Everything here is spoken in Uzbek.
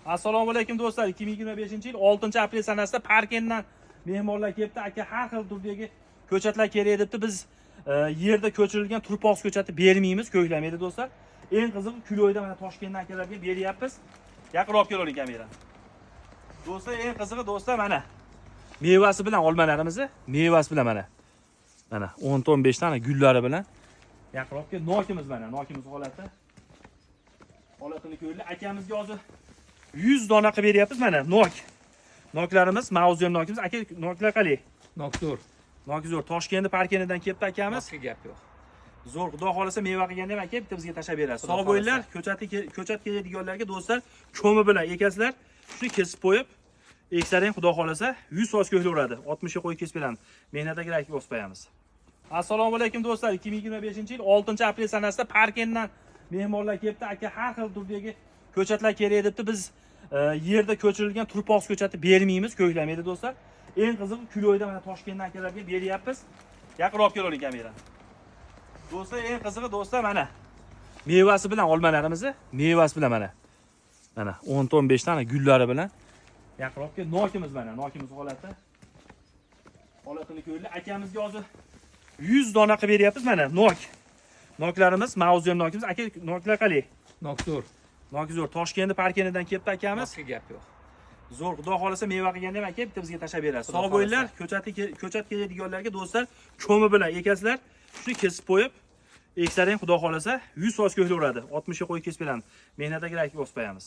Assalomu alaykum do'stlar. 2025-yil 6-aprel sanasida Parkentdan mehmonlar kelibdi. Aka har xil turdagi ko'chatlar kerak debdi. Biz yerda ko'chirilgan turpoq ko'chati bermaymiz, ko'klamaydi do'stlar. Eng qizig'i kiloyda mana Toshkentdan akalarga beryapmiz. Yaqinroq keling kamera. Do'stlar, eng qizig'i do'stlar mana mevasi bilan olmalarimizni, mevasi bilan mana 10-15 tane gullari bilan yaqinroq kel. Nokimiz mana, nokimiz holati. Holatini ko'rdik. Akamizga hozir 100 dona qilib beryapmiz mana nok. Noklarimiz, mavzuyam nokimiz. Aka noklar qalay? Nok zo'r. Nok zo'r. Toshkentdan Parkentdan kelibdi akamiz. Nokka gap yo'q. Zo'r, xudo xolasa meva qilganda ham aka bitta bizga tashab berasiz. Sog' bo'linglar, ko'chat keladiganlarga do'stlar, ko'mi bilan ekasizlar. Shuni kesib qo'yib, eksaring xudo xolasa 100% ko'klaveradi. 60 ga qo'yib kesib beramiz. Mehnatga rakib bosib qo'yamiz. Assalomu alaykum do'stlar. 2025-yil 6-aprel sanasida Parkentdan mehmonlar kelibdi. Aka har xil turdagi ko'chatlar kerak debdi. Biz yerda ko'chirilgan turpoq ko'chati bermaymiz, ko'klamaydi do'stlar. Eng qizig'i kiloyda mana Toshkentdan akalarga beryapmiz. Yaqinroq keling kamera. Do'stlar, eng qizig'i do'stlar mana mevasi bilan olmalarimizni, mevasi bilan mana 10-15 tane gullari bilan yaqinroq kel. Nokimiz mana, nokimiz holati. Holatini ko'rdik. Akamizga hozir 100 dona qilib beryapmiz mana nok. Noklarimiz, mavzuyam nokimiz. Aka noklar qalay? Nok zo'r. Nok zo'r. Toshkentdan Parkentdan kelibdi akamiz. Nokka gap yo'q. Zo'r, xudo xolasa meva qilganda ham aka bitta bizga tashab berasiz. Sog' bo'linglar, ko'chat keladiganlarga do'stlar, ko'mi bilan ekasizlar. Shuni kesib qo'yib, eksaring xudo xolasa 100% ko'klaveradi. 60 ga qo'yib kesib beramiz. Mehnatga rakib bosib qo'yamiz.